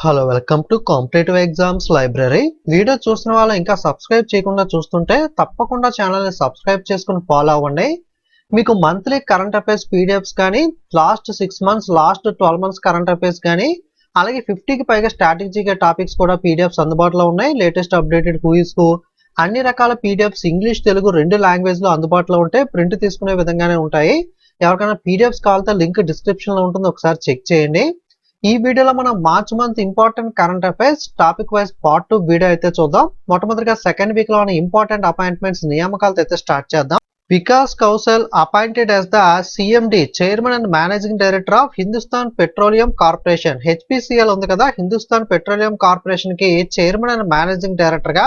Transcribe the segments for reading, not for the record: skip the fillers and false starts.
Hello welcome to competitive exams library. Video చూస్తున్న వాళ్ళు ఇంకా సబ్స్క్రైబ్ చేయకుండా చూస్తుంటే తప్పకుండా ఛానల్ని సబ్స్క్రైబ్ చేసుకుని ఫాలో అవ్వండి. మీకు మంత్లీ కరెంట్ అఫైర్స్ పీడిఎఫ్స్ కానీ, last 6 months, last 12 months current affairs కానీ, అలాగే 50కి పైగా స్ట్రాటజీగా టాపిక్స్ కూడా పీడిఎఫ్స్ అందుబాటులో ఉన్నాయి. Latest updated who is who అన్ని రకాల పీడిఎఫ్స్ ఇంగ్లీష్, తెలుగు 2 లాంగ్వేజ్లో అందుబాటులో ఉంటాయి. ప్రింట్ తీసుకునే విధంగానే ఉంటాయి. ఎవరికైనా పీడిఎఫ్స్ కావాలంటే లింక్ డిస్క్రిప్షన్లో ఉంటుంది, ఒకసారి చెక్ చేయండి. ఈ వీడియోలో మనం March month important current affairs topic wise part 2 video అయితే చూద్దాం. మొట్టమొదటిగా సెకండ్ వీక్ లోని ఇంపార్టెంట్ అపాయింట్మెంట్స్ నియామకాలతో అయితే స్టార్ట్ చేద్దాం. Vikas Kaushal appointed as the CMD chairman and managing director of Hindustan petroleum corporation. HPCL ఉంది కదా, హిందుస్థాన్ పెట్రోలియం కార్పొరేషన్ కి చైర్మన్ అండ్ మేనేజింగ్ డైరెక్టర్ గా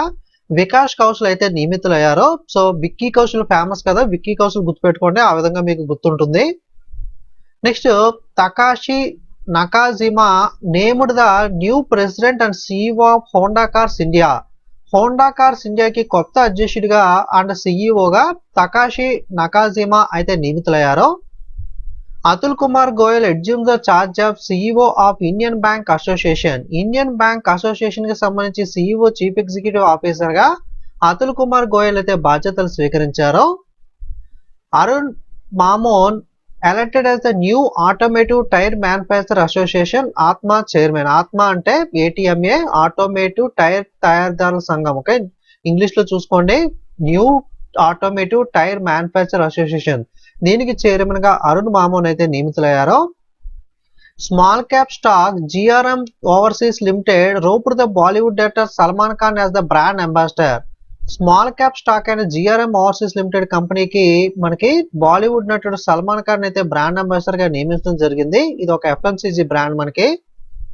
వికాస్ కౌశల్ అయితే నియమితులయ్యారు. సో విక్కీ కౌశల్ ఫేమస్ కదా, విక్కీ కౌశల్ గుర్తుపెట్టుకోండి, ఆ విధంగా మీకు గుర్తుంటుంది. Next Takashi Nakajima named the new president and CEO of Honda cars India. Honda cars ఇండియాకి కొత్త అధ్యక్షుడిగా అండ్ సిఇఓగా తకాషి నకాజిమా అయితే నియమితులయ్యారు. Atul Kumar Goyal assume the charge of CEO of Indian bank association. Indian bank association కి సంబంధించి సిఇఓ చీఫ్ ఎగ్జిక్యూటివ్ ఆఫీసర్ గా అతుల్ కుమార్ గోయల్ అయితే బాధ్యతలు స్వీకరించారు. Arun Mammen elected as the new automotive tire manufacturer association ATMA chairman. ATMA అంటే ఏటీఎంఏ, ఆటోమేటివ్ టైర్ తయారీదారుల సంఘం. ఓకే, ఇంగ్లీష్ లో చూసుకోండి, new automotive tyre manufacturer association. దీనికి చైర్మన్ గా అరుణ్ మామోన్ అయితే నియమితులయ్యారు. Small cap stock GRM overseas limited roped the Bollywood director Salman Khan as the brand ambassador. Small cap stock అయిన GRM overseas limited కంపెనీకి మనకి బాలీవుడ్ నటుడు సల్మాన్ ఖాన్ అయితే బ్రాండ్ అంబాసిడర్ గా నియమించడం జరిగింది. ఇది ఒక ఎఫ్ఎంసీజీ బ్రాండ్ మనకి.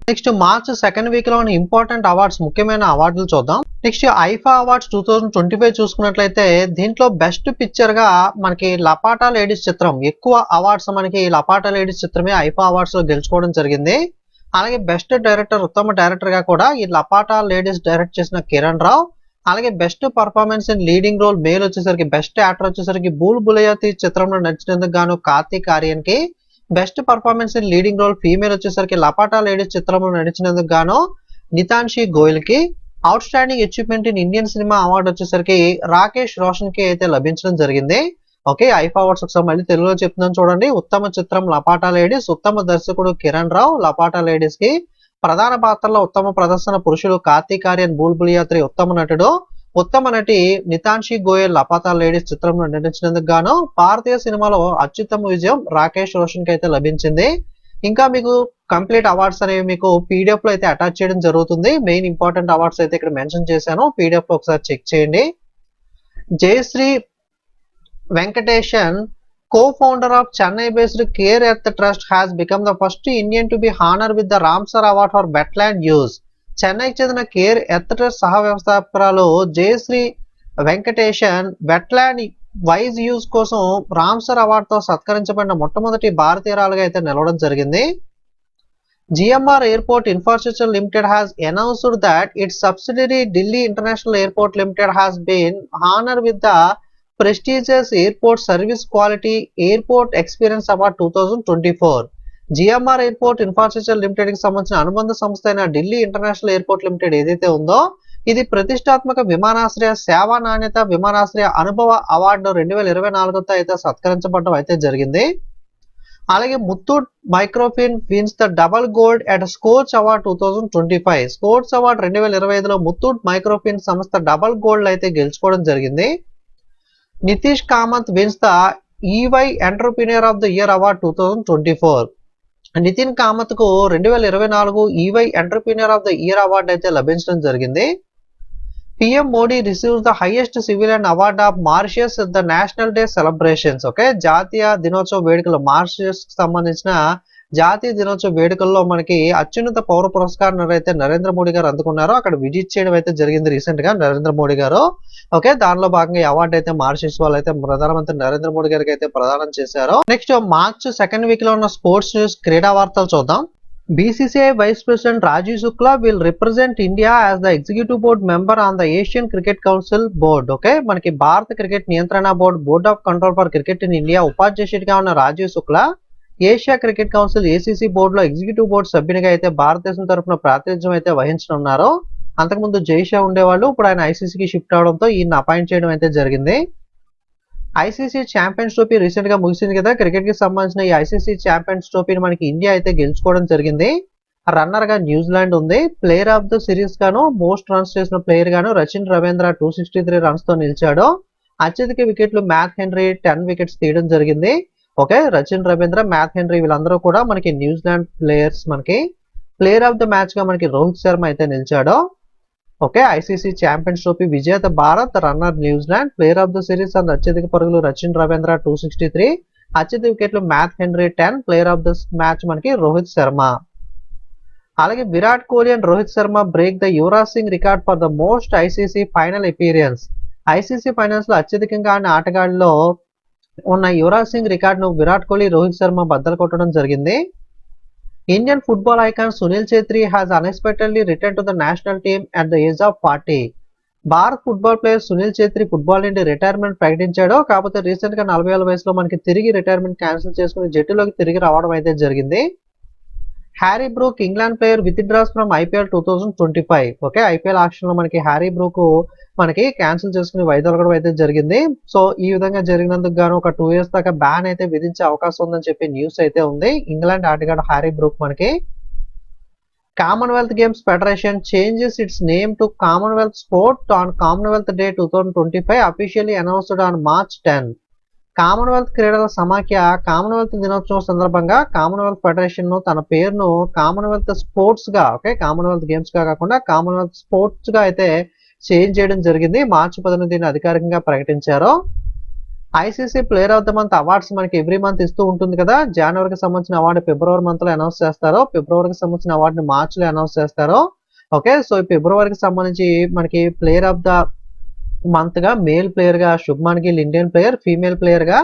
నెక్స్ట్ మార్చ్ సెకండ్ వీక్ లోని ఇంపార్టెంట్ అవార్డ్స్, ముఖ్యమైన అవార్డులు చూద్దాం. నెక్స్ట్ ఐఫా అవార్డ్స్ 2025 చూసుకున్నట్లయితే దీంట్లో బెస్ట్ పిక్చర్ గా మనకి లపాటా లేడీస్ చిత్రం, ఎక్కువ అవార్డ్స్ మనకి లపాటా లేడీస్ చిత్రమే ఐఫా అవార్డ్స్ లో గెలుచుకోవడం జరిగింది. అలాగే బెస్ట్ డైరెక్టర్, ఉత్తమ డైరెక్టర్ గా కూడా ఈ లపాటా లేడీస్ డైరెక్ట్ చేసిన కిరణ్ రావు. అలాగే best performance in leading role male వచ్చేసరికి, బెస్ట్ యాక్టర్ వచ్చేసరికి బూల్ బులయాతి చిత్రంలో నడిచినందుకు గాను కార్తీక్ ఆర్యన్ కి, best performance in leading role female వచ్చేసరికి లపాటా లేడీస్ చిత్రంలో నడిచినందుకు గాను నితాన్షి గోయల్ కి, outstanding achievement in Indian cinema award వచ్చేసరికి రాకేష్ రోషన్ కి అయితే లభించడం జరిగింది. ఓకే, ఐఫా అవార్డ్స్ ఒకసారి మళ్ళీ తెలుగులో చెప్తున్నాను చూడండి. ఉత్తమ చిత్రం లపాటా లేడీస్, ఉత్తమ దర్శకుడు కిరణ్ రావు లపాటా లేడీస్ కి, ప్రధాన పాత్రలో ఉత్తమ ప్రదర్శన పురుషుడు కార్తీక్ ఆర్యన్ బుల్బుల్ యాత్రి, ఉత్తమ నటుడు, ఉత్తమ నటి నితాన్షి గోయల్ లపాటా లేడీస్ చిత్రంలో నటించినందుకు గాను భారతీయ సినిమాలో అత్యుత్తమ విజయం రాకేష్ రోషన్ కి అయితే లభించింది. ఇంకా మీకు కంప్లీట్ అవార్డ్స్ అనేవి మీకు పీడిఎఫ్ లో అయితే అటాచ్ చేయడం జరుగుతుంది. మెయిన్ ఇంపార్టెంట్ అవార్డ్స్ అయితే ఇక్కడ మెన్షన్ చేశాను, పీడిఎఫ్ లో ఒకసారి చెక్ చేయండి. Jayashree Venkatesan, co-founder of Chennai-based Care Earth Trust, has become the first Indian to be honored with the Ramsar Award for wetland use. చెన్నైకి చెందిన కేర్ ఎర్త్ ట్రస్ట్ సహ వ్యవస్థాపకురాలు Jayashree Venkatesan wetland wise use కోసం రామ్సర్ అవార్డుతో సత్కరించబడిన మొట్టమొదటి భారతీయురాలుగా అయితే నిలవడం జరిగింది. GMR airport infrastructure limited has announced that its subsidiary Delhi international airport limited has been honour with the prestigious airport service quality airport experience award 2024. GMR airport infrastructure limited కి సంబంధించిన అనుబంధ సంస్థ అయిన ఢిల్లీ ఇంటర్నేషనల్ ఎయిర్పోర్ట్ లిమిటెడ్ ఏదైతే ఉందో ఇది ప్రతిష్టాత్మక విమానాశ్రయ సేవా నాణ్యత విమానాశ్రయ అనుభవ అవార్డు 2024తో అయితే సత్కరించబడడం అయితే జరిగింది. అలాగే Muthoot Microfin wins the double gold at Skoch award 2025. Skoch award 2025లో ముత్తూట్ మైక్రోఫిన్ సంస్థ డబల్ గోల్డ్ అయితే గెలుచుకోవడం జరిగింది. Nitish Kamath wins the EY entrepreneur of the year award 2024. Nithin Kamath కు 2024 EY entrepreneur of the year award అయితే లభించడం జరిగింది. PM Modi receives the highest civilian award of Mauritius the national day celebrations. Okay, జాతీయ దినోత్సవ వేడుకలు, మారిషస్ కి సంబంధించిన జాతీయ దినోత్సవ వేడుకల్లో మనకి అత్యున్నత పౌర పురస్కారం అయితే నరేంద్ర మోడీ గారు అందుకున్నారు. అక్కడ విజిట్ చేయడం అయితే జరిగింది రీసెంట్ గా నరేంద్ర మోడీ గారు. ఓకే, దానిలో భాగంగా అవార్డు అయితే మారిషస్ వాళ్ళు అయితే ప్రధానమంత్రి నరేంద్ర మోడీ గారికి అయితే ప్రదానం చేశారు. నెక్స్ట్ మార్చ్ సెకండ్ వీక్ లో ఉన్న స్పోర్ట్స్ న్యూస్, క్రీడా వార్తలు చూద్దాం. BCCI Vice President Rajiv Shukla will represent India as the executive board member on the Asian Cricket Council board. Okay, మనకి భారత క్రికెట్ నియంత్రణ board of control for cricket in India ఉపాధ్యక్షుడిగా ఉన్న Rajiv Shukla Asia cricket council ACC బోర్డులో executive board సభ్యునిగా అయితే భారతదేశం తరఫున ప్రాతినిధ్యం అయితే వహించనున్నారు. అంతకుముందు జైషా ఉండేవాళ్ళు, ఇప్పుడు ఆయన ఐసీసీకి షిఫ్ట్ అవడంతో ఈయన అపాయింట్ చేయడం అయితే జరిగింది. ఐసీసీ ఛాంపియన్స్ ట్రోఫీ రీసెంట్ గా ముగిసింది కదా. క్రికెట్ కి సంబంధించిన ఈ ఐసీసీ ఛాంపియన్స్ ట్రోఫీని మనకి ఇండియా అయితే గెలుచుకోవడం జరిగింది. రన్నర్ గా న్యూజిలాండ్ ఉంది. ప్లేయర్ ఆఫ్ ద సిరీస్ గాను, మోస్ట్ రన్స్ చేసిన ప్లేయర్ గాను రచిన్ రవీంద్ర 263 రన్స్ తో నిలిచాడు. అత్యధిక వికెట్లు మ్యాథ్ హెన్రీ 10 వికెట్స్ తీయడం జరిగింది. Okay, Rachin Ravindra, math henry వీళ్ళందరూ కూడా మనకి న్యూజిలాండ్ ప్లేయర్స్. మనకి ప్లేయర్ ఆఫ్ ద మ్యాచ్ గా మనకి రోహిత్ శర్మ అయితే నిలిచాడు. ఓకే, ఐసీసీ ఛాంపియన్స్ ట్రోఫీ విజేత Bharat, runner New Zealand, player of the series and అత్యధిక పరుగులు రచిన్ రవీంద్ర 263, అత్యధిక వికెట్లు math henry 10, player of the match మనకి రోహిత్ శర్మ. అలాగే Virat Kohli and Rohit Sharma break the Yuvraj Singh record for the most ICC final appearance. ICC finals లో అత్యధికంగా ఆడిన ఆటగాళ్లలో ఉన్న యువరాజ్ సింగ్ రికార్డును విరాట్ కోహ్లీ, రోహిత్ శర్మ బద్దలు కొట్టడం జరిగింది. Indian football icon Sunil Chhetri has unexpectedly return to the national team at the age of 40. Bharat football player Sunil Chhetri football నుండి రిటైర్మెంట్ ప్రకటించాడు. కాకపోతే రీసెంట్ గా 40 వయసులో మనకి తిరిగి రిటైర్మెంట్ క్యాన్సిల్ చేసుకుని జట్టులోకి తిరిగి రావడం అయితే జరిగింది. Harry Brook England player withdraws from IPL 2025. Okay, IPL auction లో మనకి హ్యారీ బ్రూక్ మనకి క్యాన్సిల్ చేసుకుని వైదొలగడం అయితే జరిగింది. సో ఈ విధంగా జరిగినందుకు గాను ఒక 2 years దాకా బ్యాన్ అయితే విధించే అవకాశం ఉందని చెప్పి న్యూస్ అయితే ఉంది. ఇంగ్లాండ్ ఆటగాడు హ్యారీ బ్రూక్ మనకి. Commonwealth games federation changes its name to Commonwealth sport on Commonwealth day 2025 officially announced on March 10. Commonwealth క్రీడల సమాఖ్య కామన్వెల్త్ దినోత్సవం సందర్భంగా కామన్వెల్త్ ఫెడరేషన్ ను తన పేరును కామన్వెల్త్ స్పోర్ట్స్ గా, ఓకే, కామన్వెల్త్ గేమ్స్ గా కాకుండా కామన్వెల్త్ స్పోర్ట్స్ గా అయితే చేంజ్ చేయడం జరిగింది. మార్చి 18 అధికారికంగా ప్రకటించారు. ICC player of the month awards మనకి ఎవ్రీ మంత్ ఇస్తూ ఉంటుంది కదా. జనవరికి సంబంధించిన అవార్డు ఫిబ్రవరి మంత్ లో అనౌన్స్ చేస్తారు, ఫిబ్రవరికి సంబంధించిన అవార్డుని మార్చ్ లో అనౌన్స్ చేస్తారు. ఓకే, సో ఫిబ్రవరికి సంబంధించి మనకి ప్లేయర్ ఆఫ్ ద మంత్ గా మేల్ ప్లేయర్ గా Shubman Gill Indian player, female player గా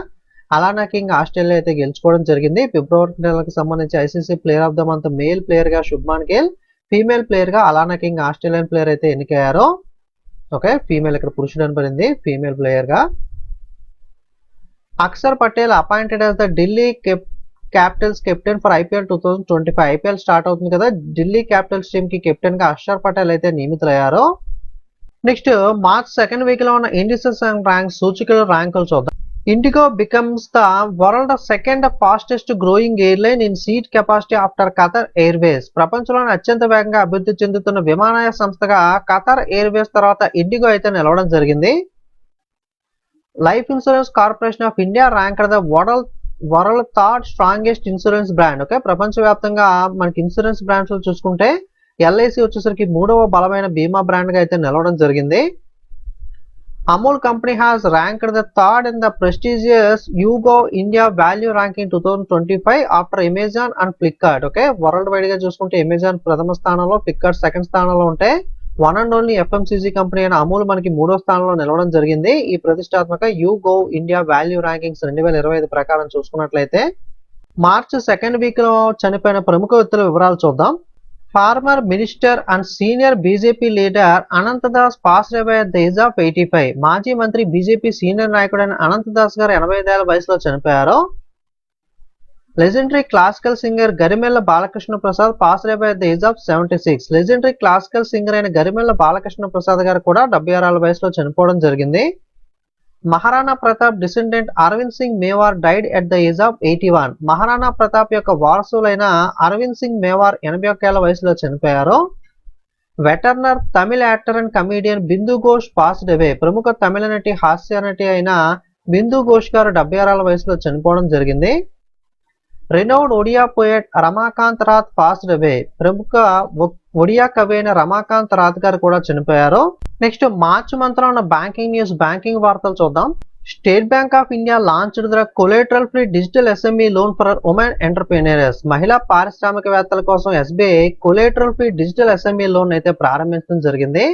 అలానా కింగ్ ఆస్ట్రేలియా అయితే గెలుచుకోవడం జరిగింది. ఫిబ్రవరి నెలకు సంబంధించి ICC player of the month male player గా శుభ్మన్ గిల్, ఫీమేల్ ప్లేయర్ గా అలానా కింగ్ ఆస్ట్రేలియన్ ప్లేయర్ అయితే ఎన్నికయ్యారు. ఓకే, ఫీమేల్ ఇక్కడ పురుషుడు అని పడింది, ఫీమేల్ ప్లేయర్ గా. Axar Patel appointed as the Delhi Capitals captain for IPL 2025. IPL start అవుతుంది కదా. ఢిల్లీ క్యాపిటల్స్ టీమ్ కి కెప్టెన్ గా అక్షర్ పటేల్ అయితే నియమితులయ్యారు. నెక్స్ట్ మార్చ్ 2nd వీక్ లో ఉన్న ఇండిసెస్ అండ్ ర్యాంక్ సూచికల ర్యాంకులు చూద్దాం. IndiGo becomes the world second fastest growing airline in seat capacity after Qatar Airways. ప్రపంచంలోని అత్యంత వేగంగా అభివృద్ధి చెందుతున్న విమానయాన సంస్థగా ఖతర్ ఎయిర్వేస్ తర్వాత ఇండిగో అయితే నిలవడం జరిగింది. Life insurance corporation of India ranked the world third strongest insurance brand. Okay, ప్రపంచవ్యాప్తంగా మనకి ఇన్సూరెన్స్ బ్రాండ్స్ చూసుకుంటే ఎల్ఐసి వచ్చేసరికి 3వ బలమైన బీమా బ్రాండ్ గా అయితే నిలవడం జరిగింది. Amul company has ranked the third in the prestigious ego India value ranking 2025 after Amazon and Flipkart. Okay, world wide గా చూసుకుంటే అమెజాన్ ప్రథమ స్థానంలో, ఫ్లిప్కార్ట్ సెకండ్ స్థానంలో ఉంటే one and only FMCG company అయిన అమూల్ మనకి 3వ స్థానంలో నిలవడం జరిగింది. ఈ ప్రతిష్టాత్మక యూగో ఇండియా వాల్యూ ర్యాంకింగ్స్ 2025 ప్రకారం చూసుకున్నట్లయితే మార్చ్ 2nd వీక్ లో చనిపోయిన ప్రముఖ వ్యక్తుల వివరాలు చూద్దాం. Farmer minister and senior BJP leader Anant Das passed away at the age of 85. మాజీ మంత్రి బీజేపీ సీనియర్ నాయకుడైన అనంత్ దాస్ గారు 85 ఏళ్ల వయసులో చనిపోయారు. Legendary classical singer Garimella Balakrishna Prasad passed away at the age of 76. Legendary classical singer అయిన గరిమెల్ల బాలకృష్ణ ప్రసాద్ గారు కూడా 76 ఏళ్ల వయసులో చనిపోవడం జరిగింది. Maharana Pratap descendant Arvind Singh Mewar died at the age of 81. Maharana Pratap యొక్క వారసులైన అరవింద్ సింగ్ మేవార్ 81 ఏళ్ల వయసులో చనిపోయారు. Veteran Tamil actor and comedian Bindu Ghosh passed away. ప్రముఖ తమిళ నటి, హాస్య నటి అయిన బిందు ఘోష్ గారు 76 ఏళ్ల వయసులో చనిపోవడం జరిగింది. రెనౌడ్ ఒడియా పోయెట్ రమాకాంత్ రాత్ పాస్డ్ అవే. ప్రముఖ ఒడియా కవి అయిన రమాకాంత్ రాత్ గారు కూడా చనిపోయారు. నెక్స్ట్ మార్చ్ మంత్ లో ఉన్న బ్యాంకింగ్ న్యూస్, బ్యాంకింగ్ వార్తలు చూద్దాం. State bank of India launched the collateral free digital SME loan for women entrepreneurs. మహిళా పారిశ్రామికవేత్తల కోసం SBI collateral free digital SME loan అయితే ప్రారంభించడం జరిగింది.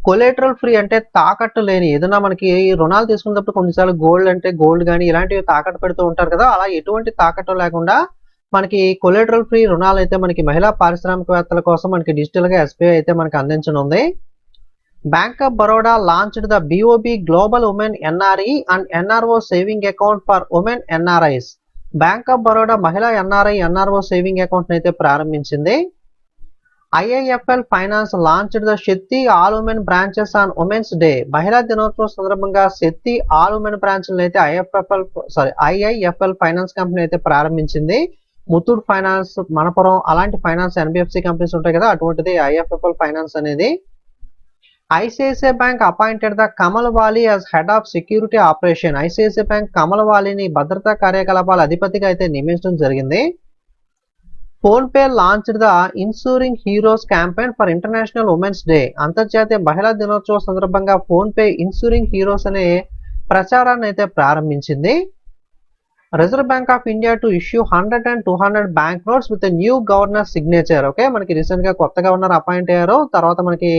కొలేటరల్ ఫ్రీ అంటే తాకట్టు లేని, ఏదైనా మనకి రుణాలు తీసుకున్నప్పుడు కొన్నిసార్లు గోల్డ్ అంటే గోల్డ్ కానీ ఇలాంటివి తాకట్టు పెడుతూ ఉంటారు కదా, అలా ఎటువంటి తాకట్టు లేకుండా మనకి కొలేటరల్ ఫ్రీ రుణాలు అయితే మనకి మహిళా పారిశ్రామికవేత్తల కోసం మనకి డిజిటల్ గా ఎస్బీఐ అయితే మనకి అందించనుంది. Bank of Baroda launched the BOB global women NRE and NRO saving account for women NRIs. Bank of Baroda మహిళా ఎన్ఆర్ఐ ఎన్ఆర్ఓ సేవింగ్ అకౌంట్ అయితే ప్రారంభించింది. IIFL finance launched the Shakti all women branches on women's day. మహిళా దినోత్సవం సందర్భంగా శక్తి all women బ్రాంచ్లను అయితే IIFL finance company అయితే ప్రారంభించింది. ముత్తూట్ ఫైనాన్స్, మనపురం అలాంటి ఫైనాన్స్ NBFC కంపెనీస్ ఉంటాయి కదా, అటువంటిది IIFL ఫైనాన్స్ అనేది. ICICI bank appointed the Kamal Wali as head of security operation. ICICI bank Kamal వాలిని భద్రతా కార్యకలాపాల అధిపతిగా అయితే నియమించడం జరిగింది. PhonePe launched the insuring heroes campaign for international women's day. అంతర్జాతీయ మహిళా దినోత్సవం సందర్భంగా ఫోన్ పే ఇన్సూరింగ్ హీరోస్ అనే ప్రచారాన్ని అయితే ప్రారంభించింది. Reserve bank of India to issue 100 and 200 bank notes with new governor signature. Okay, మనకి రీసెంట్ గా కొత్త గవర్నర్ అపాయింట్ అయ్యారు. తర్వాత మనకి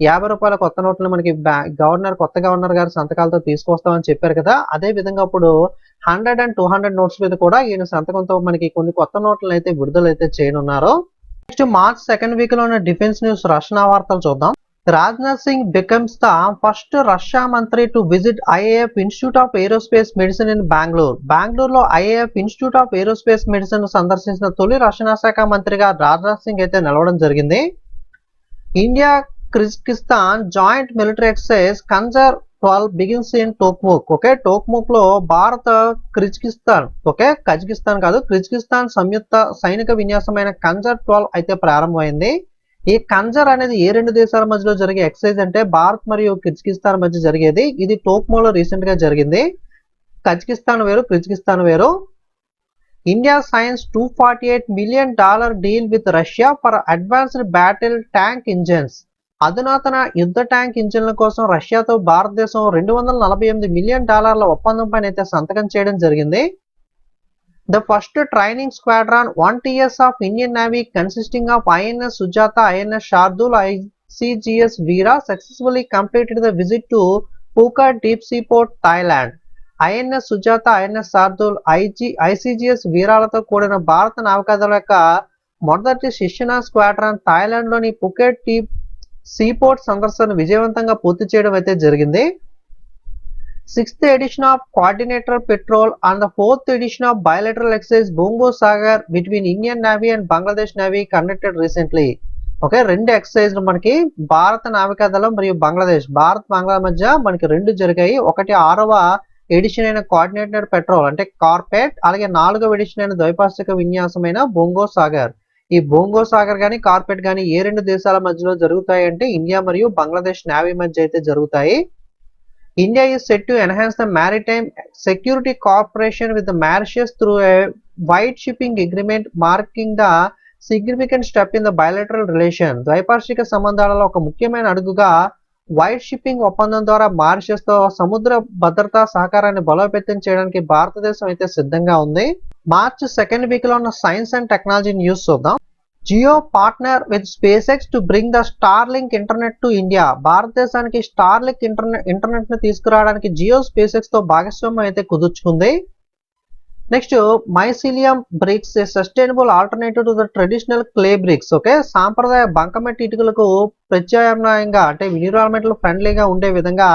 50 రూపాయల కొత్త నోట్లను మనకి కొత్త గవర్నర్ గారి సంతకాలతో తీసుకొస్తామని చెప్పారు కదా, అదే విధంగా ఇప్పుడు 100 and 200 నోట్స్ మీద కూడా ఈయన సంతకంతో మనకి కొన్ని కొత్త నోట్లను అయితే విడుదలైతే చేయనున్నారు. నెక్స్ట్ మార్చ్ 2nd వీక్ లో ఉన్న డిఫెన్స్ న్యూస్ రక్షణ వార్తలు చూద్దాం. Rajnath Singh becomes the first Russia మంత్రి to visit IAF institute of aerospace medicine in Bengaluru. బెంగళూరులో IAF institute of aerospace medicine సందర్శించిన తొలి రక్షణ శాఖ మంత్రిగా రాజ్నాథ్ సింగ్ అయితే నిలవడం జరిగింది. India Kyrgyzstan joint military exercise Khanjar 12 begins in Tokmok. Okay, Tokmok లో భారత కజకిస్తాన్ సంయుక్త సైనిక విన్యాసమైన కంజర్ 12 అయితే ప్రారంభమైంది. ఈ కంజర్ అనేది ఏ రెండు దేశాల మధ్యలో జరిగే ఎక్సర్సైజ్ అంటే భారత్ మరియు కిర్గిస్థాన్ మధ్య జరిగేది. ఇది టోక్మోలో రీసెంట్ గా జరిగింది. కజకిస్తాన్ వేరు, కిర్గిస్థాన్ వేరు. India science $248 million deal with Russia for advanced battle tank engines. అధునాతన యుద్ధ ట్యాంక్ ఇంజిన్ల కోసం రష్యాతో భారతదేశం $248 million ఒప్పందం పైన అయితే సంతకం చేయడం జరిగింది. The first training squadron 1TS of Indian Navy consisting of INS Sujata, INS Shardul, ICGS Veera successfully completed the visit to Phuket Deep Sea Port, Thailand. INS Sujata, INS Shardul, ICGS వీరాలతో కూడిన భారత నౌకాదళ యొక్క మొదటి శిక్షణ squadron Thailand లోని Phuket deep seaport సందర్శన విజయవంతంగా పూర్తి చేయడం అయితే జరిగింది. 6th edition of Coordinator Patrol and the 4th edition of Bilateral Exercise Bongo Sagar between Indian Navy and Bangladesh Navy conducted recently. Okay, రెండు ఎక్సర్సైజ్ మనకి భారత నావికాదళం మరియు భారత్ బంగ్లా మధ్య మనకి రెండు జరిగాయి. ఒకటి 6వ ఎడిషన్ అయిన కోఆర్డినేటర్ పెట్రోల్ అంటే కార్పెట్, అలాగే 4వ ఎడిషన్ అయిన ద్వైపాక్షిక విన్యాసమైన బొంగో సాగర్. ఈ బొంగో సాగర్ గానీ కార్పెట్ గానీ ఏ రెండు దేశాల మధ్యలో జరుగుతాయి అంటే ఇండియా మరియు బంగ్లాదేశ్ నేవీ మధ్య అయితే జరుగుతాయి. India is set to enhance the maritime security cooperation with the Mauritius through a wide shipping agreement, marking the significant step in the bilateral relation. ద్వైపాక్షిక సంబంధాలలో ఒక ముఖ్యమైన అడుగుగా వైడ్ షిప్పింగ్ ఒప్పందం ద్వారా మారిషస్ తో సముద్ర భద్రతా సహకారాన్ని బలోపేతం చేయడానికి భారతదేశం అయితే సిద్ధంగా ఉంది. మార్చ్ 2nd వీక్ లో ఉన్న సైన్స్ అండ్ టెక్నాలజీ న్యూస్ చూద్దాం. Jio partner with SpaceX to bring the Starlink internet to India. భారతదేశానికి స్టార్లింక్ ఇంటర్నెట్ ని తీసుకురావడానికి జియో SpaceX తో భాగస్వామ్యం అయితే కుదుర్చుకుంది. Next mycelium bricks a sustainable alternative to the traditional clay bricks. Okay, సాంప్రదాయ బంకమట్టి ఇటుకలకు ప్రత్యామ్నాయంగా అంటే ఎన్విరాన్మెంటల్ ఫ్రెండ్లీగా ఉండే విధంగా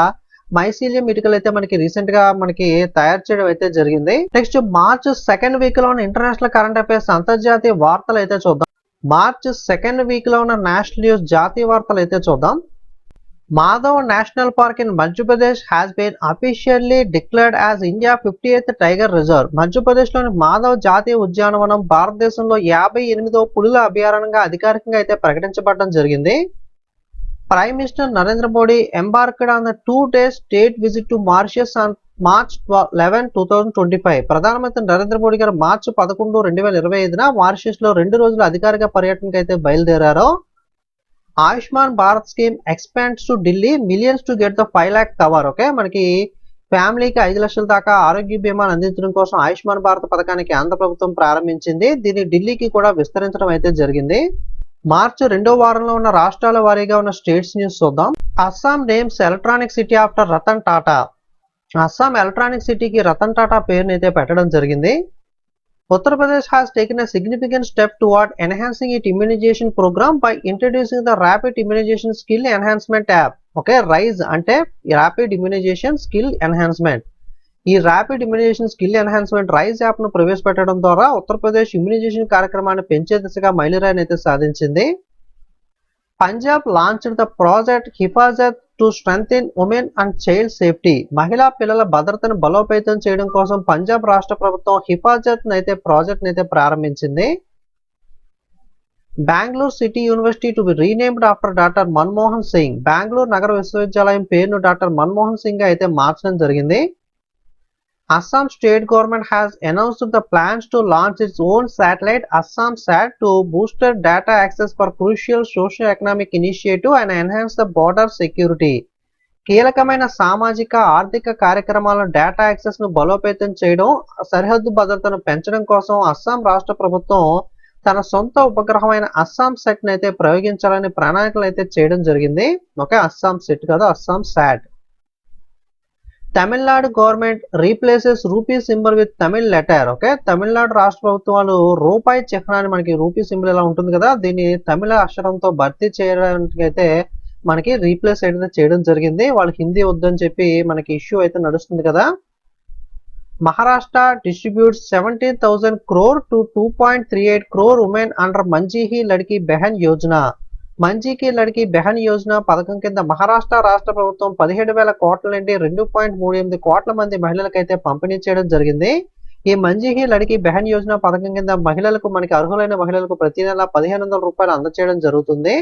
మైసీలియం ఇటుకలు అయితే మనకి రీసెంట్ గా మనకి తయారు చేయడం అయితే జరిగింది. నెక్స్ట్ మార్చ్ 2nd వీక్ లో ఉన్న ఇంటర్నేషనల్ కరెంట్ అఫైర్స్ అంతర్జాతీయ వార్తలు అయితే చూద్దాం. మార్చ్ 2nd వీక్ లో ఉన్న నేషనల్ న్యూస్ జాతీయ వార్తలు అయితే చూద్దాం. Madhav national park in Madhya Pradesh has been officially declared as India 58th tiger reserve. Madhya Pradesh లోని మాధవ్ జాతీయ ఉద్యానవనం భారతదేశంలో 58వ పులుల అభయారణ్యంగా అధికారికంగా అయితే ప్రకటించబడడం జరిగింది. Prime minister Narendra Modi embarked on the 2-day state visit to Mauritius on March 11, 2025. ప్రధానమంత్రి నరేంద్ర మోడీ గారు మార్చి 11, 2025న మారిషస్ లో 2 రోజుల అధికారిక పర్యటనకు అయితే బయలుదేరారు. Ayushman Bharat scheme expands to Delhi, millions to get the 5 lakh cover. Okay, మనకి ఫ్యామిలీకి 5 లక్షల దాకా ఆరోగ్య బీమాను అందించడం కోసం ఆయుష్మాన్ భారత్ పథకాన్ని కేంద్ర ప్రభుత్వం ప్రారంభించింది. దీన్ని ఢిల్లీకి కూడా విస్తరించడం అయితే జరిగింది. మార్చి 2వ వారంలో ఉన్న రాష్ట్రాల వారీగా ఉన్న స్టేట్స్ న్యూస్ చూద్దాం. Assam names electronic city after Ratan Tata. Assam electronic సిటీకి రతన్ టాటా పేరుని అయితే పెట్టడం జరిగింది. Uttar Pradesh has taken a significant step toward enhancing its immunization program by introducing the Rapid Immunization Skill Enhancement app. Okay, RAISE అంటే ర్యాపిడ్ ఇమ్యునైజేషన్ స్కిల్ ఎన్హాన్స్మెంట్. ఈ rapid immunisation skill enhancement RAISE app ను ప్రవేశపెట్టడం ద్వారా ఉత్తరప్రదేశ్ ఇమ్యునైజేషన్ కార్యక్రమాన్ని పెంచే దిశగా మైలురాయిని అయితే సాధించింది. Punjab launched the project Hifazat to strengthen women and child safety. మహిళా పిల్లల భద్రతను బలోపేతం చేయడం కోసం పంజాబ్ రాష్ట్ర ప్రభుత్వం హిఫాజత్ ప్రాజెక్ట్ అయితే ప్రారంభించింది. Bengaluru city university to be renamed after doctor Manmohan Singh. Bengaluru నగర విశ్వవిద్యాలయం పేరును డాక్టర్ మన్మోహన్ సింగ్ అయితే మార్చడం జరిగింది. Assam state government has announced the plans to launch its own satellite AssamSat to boost data access for crucial socio-economic initiative and enhance the border security. కీలకమైన సామాజిక ఆర్థిక కార్యక్రమాలను డేటా యాక్సెస్ ను బలోపేతం చేయడం, సరిహద్దు భద్రతను పెంచడం కోసం అస్సాం రాష్ట్ర ప్రభుత్వం తన సొంత ఉపగ్రహమైన అస్సాం సెట్ అయితే ప్రయోగించాలని ప్రణాళికలు అయితే చేయడం జరిగింది. ఓకే, అస్సాం సెట్ కాదు, Assam SAT. Tamil Nadu government replaces rupee symbol with Tamil letter. Okay, Tamil Nadu రాష్ట్ర ప్రభుత్వాలు రూపాయి చిహ్నాన్ని, మనకి రూపీ సింబల్ ఇలా ఉంటుంది కదా, దీన్ని తమిళ అక్షరంతో భర్తీ చేయడానికి అయితే మనకి రీప్లేస్ అయితే చేయడం జరిగింది. వాళ్ళు హిందీ వద్దని చెప్పి మనకి ఇష్యూ అయితే నడుస్తుంది కదా. Maharashtra distributes 17,000 crore to 2.38 crore women under Majhi Ladki Bahin Yojana. Majhi Ladki Bahin Yojana పథకం కింద మహారాష్ట్ర రాష్ట్ర ప్రభుత్వం 17,000 కోట్ల నుండి 2.38 కోట్ల మంది మహిళలకైతే పంపిణీ చేయడం జరిగింది. ఈ మంజీహి లడ్కీ బెహన్ యోజన పథకం కింద మహిళలకు, మనకి అర్హులైన మహిళలకు ప్రతి నెల 1,500 రూపాయలు అందజేయడం జరుగుతుంది.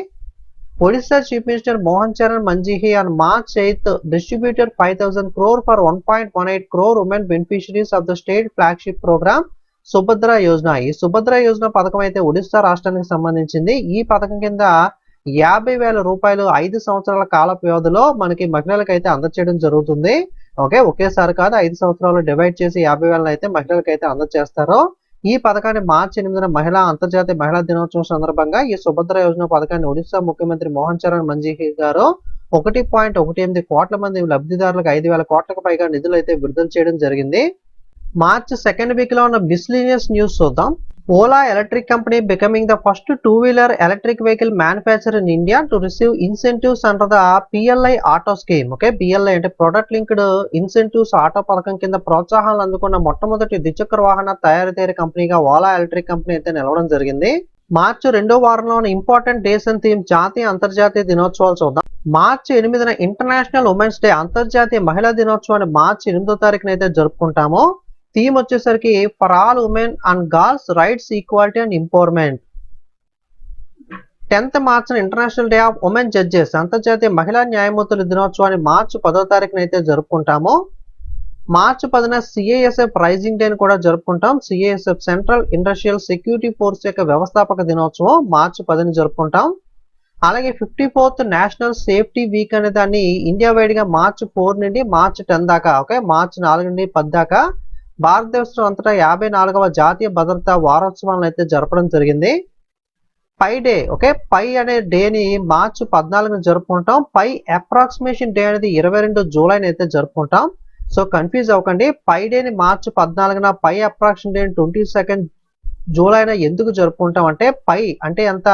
Odisha chief minister Mohan Charan Majhi on March 8th distributed 5,000 crore for 1.18 crore women beneficiaries of the state flagship program Subhadra Yojana. ఈ సుభద్ర యోజన పథకం అయితే ఒడిశా రాష్ట్రానికి సంబంధించింది. ఈ పథకం కింద 50,000 రూపాయలు 5 సంవత్సరాల కాల వ్యవధిలో మనకి మహిళలకు అయితే అందజేయడం జరుగుతుంది. ఓకే, ఒకేసారి కాదు, 5 సంవత్సరాలు డివైడ్ చేసి 50,000 అయితే మహిళలకు అయితే అందజేస్తారు. ఈ పథకాన్ని మార్చి 8న అంతర్జాతీయ మహిళా దినోత్సవం సందర్భంగా ఈ సుభద్ర యోజన పథకాన్ని ఒడిశా ముఖ్యమంత్రి మోహన్ చరణ్ మంజీహి గారు 1.18 కోట్ల మంది లబ్ధిదారులకు 5,000 కోట్లకు పైగా నిధులు అయితే విడుదల చేయడం జరిగింది. మార్చ్ సెకండ్ వీక్ లో ఉన్న మిస్లీనియస్ న్యూస్ చూద్దాం. Ola electric company becoming the first 2-wheeler electric vehicle manufacture in India to receive incentives under the PLI auto scheme. Okay, PLI అంటే ప్రొడక్ట్ లింక్డ్ ఇన్సెంటివ్స్ ఆటో పథకం కింద ప్రోత్సాహాలు అందుకున్న మొట్టమొదటి ద్విచక్ర వాహన తయారీ కంపెనీగా ఓలా ఎలక్ట్రిక్ కంపెనీ అయితే నిలవడం జరిగింది. మార్చి 2వ వారంలో ఉన్న ఇంపార్టెంట్ డేస్ అండ్ థీమ్ జాతీయ అంతర్జాతీయ దినోత్సవాలు చూద్దాం. మార్చి 8న ఇంటర్నేషనల్ ఉమెన్స్ డే, అంతర్జాతీయ మహిళా దినోత్సవాన్ని మార్చి 8వ తారీఖున అయితే జరుపుకుంటాము. థీమ్ వచ్చేసరికి for all women and girls rights equality and empowerment. 10th మార్చిన international day of women judges, అంతర్జాతీయ మహిళా న్యాయమూర్తుల దినోత్సవాన్ని మార్చి 10వ తారీఖున అయితే జరుపుకుంటాము. మార్చి 10న CISF రైజింగ్ డే కూడా జరుపుకుంటాం. CISF central industrial security force యొక్క వ్యవస్థాపక దినోత్సవం మార్చి 10న జరుపుకుంటాం. అలాగే 54th నేషనల్ సేఫ్టీ వీక్ అనే దాన్ని ఇండియా వైడ్ గా మార్చి 4 నుండి మార్చి 10 దాకా, ఓకే, మార్చి 4 నుండి 10 దాకా భారతదేశం అంతటా 54వ జాతీయ భద్రతా వారోత్సవాలను అయితే జరపడం జరిగింది. పై డే, ఓకే, పై అనే డేని మార్చి 14న జరుపుకుంటాం. పై అప్రాక్సిమేషన్ డే అనేది 22 జూలైని అయితే జరుపుకుంటాం. సో కన్ఫ్యూజ్ అవ్వకండి. పై డేని మార్చి 14న, పై అప్రాక్సిమేషన్ డే 22 జూలైన ఎందుకు జరుపుకుంటాం అంటే, పై అంటే ఎంత,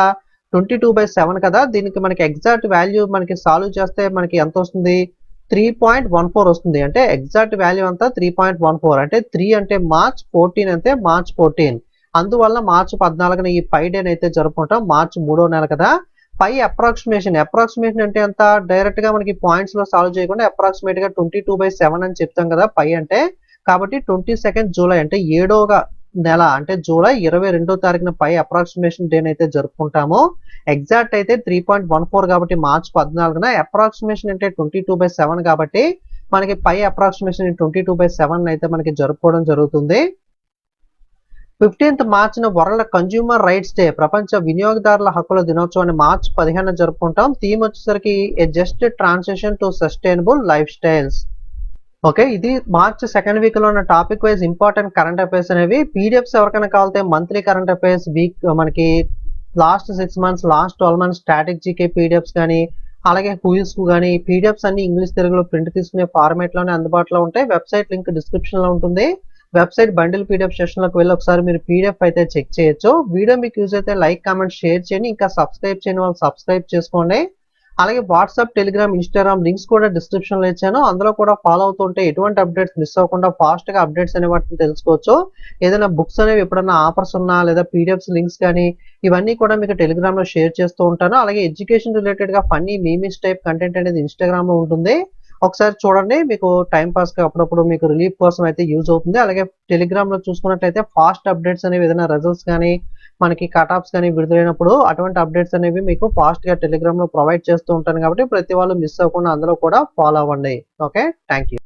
22/7 కదా. దీనికి మనకి ఎగ్జాక్ట్ వాల్యూ మనకి సాల్వ్ చేస్తే మనకి ఎంత వస్తుంది, 3.14 వస్తుంది. అంటే ఎగ్జాక్ట్ వాల్యూ అంతా 3.14, అంటే 3 అంటే మార్చ్, 14 అంటే మార్చ్ 14. అందువల్ల మార్చి 14న ఈ పై డే అయితే జరుపుకుంటాం. మార్చి 3వ నెల కదా. పై అప్రాక్సిమేషన్ అంటే ఎంత, డైరెక్ట్ గా మనకి పాయింట్స్ లో సాల్వ్ చేయకుండా అప్రాక్సిమేట్ గా 22/7 అని చెప్తాం కదా పై అంటే. కాబట్టి 22 జూలై అంటే 7వ నెల, అంటే జూలై 22వ తారీఖున పై అప్రాక్సిమేషన్ డే అయితే జరుపుకుంటాము. ఎగ్జాక్ట్ అయితే 3.14 కాబట్టి మార్చి 14న, అప్రాక్సిమేషన్ అంటే 22/7 కాబట్టి మనకి పై అప్రాక్సిమేషన్ 22/7 అయితే మనకి జరుపుకోవడం జరుగుతుంది. 15th మార్చిన వరల్డ్ కన్జ్యూమర్ రైట్స్ డే, ప్రపంచ వినియోగదారుల హక్కుల దినోత్సవాన్ని మార్చి 15న జరుపుకుంటాం. థీమ్ వచ్చేసరికి a just transition to sustainable lifestyles. Okay, ఇది మార్చి సెకండ్ వీక్ లో ఉన్న topic wise important current affairs అనేవి. పీడిఎఫ్స్ ఎవరికైనా కావాలంటే మంత్లీ కరెంట్ అఫైర్స్, వీక్ మనకి last 6 months, last 12 months static GK PDFs కానీ, అలాగే క్విజ్ కానీ, పీడిఎఫ్స్ అన్ని ఇంగ్లీష్ తెలుగులో ప్రింట్ తీసుకునే ఫార్మేట్ లోనే అందుబాటులో ఉంటాయి. వెబ్సైట్ లింక్ డిస్క్రిప్షన్ లో ఉంటుంది. వెబ్సైట్ బండిల్ పీడిఎఫ్ సెషన్ లోకి వెళ్ళి ఒకసారి మీరు పీడిఎఫ్ అయితే చెక్ చేయొచ్చు. వీడియో మీకు యూజ్ అయితే లైక్, కామెంట్, షేర్ చేయండి. ఇంకా సబ్స్క్రైబ్ చేయని వాళ్ళు సబ్స్క్రైబ్ చేసుకోండి. అలాగే వాట్సాప్, టెలిగ్రామ్, ఇన్స్టాగ్రామ్ లింక్స్ కూడా డిస్క్రిప్షన్ లో ఇచ్చాను. అందులో కూడా ఫాలో అవుతుంటే ఎటువంటి అప్డేట్స్ మిస్ అవ్వకుండా ఫాస్ట్ గా అప్డేట్స్ అనే వాటిని తెలుసుకోవచ్చు. ఏదైనా బుక్స్ అనేవి ఎప్పుడన్నా ఆఫర్స్ ఉన్నా లేదా పీడిఎఫ్స్ లింక్స్ కానీ ఇవన్నీ కూడా మీకు టెలిగ్రామ్ లో షేర్ చేస్తూ ఉంటాను. అలాగే ఎడ్యుకేషన్ రిలేటెడ్ గా ఫన్నీ మీమిస్ టైప్ కంటెంట్ అనేది ఇన్స్టాగ్రామ్ లో ఉంటుంది. ఒకసారి చూడండి, మీకు టైం పాస్ గా అప్పుడప్పుడు మీకు రిలీఫ్ కోసం అయితే యూజ్ అవుతుంది. అలాగే టెలిగ్రామ్ లో చూసుకున్నట్లయితే ఫాస్ట్ అప్డేట్స్ అనేవి ఏదైనా రిజల్ట్స్ కానీ మనకి కట్ ఆఫ్స్ కానీ విడుదలైనప్పుడు అటువంటి అప్డేట్స్ అనేవి మీకు ఫాస్ట్ గా టెలిగ్రామ్ లో ప్రొవైడ్ చేస్తూ ఉంటాను. కాబట్టి ప్రతి వాళ్ళు మిస్ అవ్వకుండా అందులో కూడా ఫాలో అవ్వండి. Okay, thank you.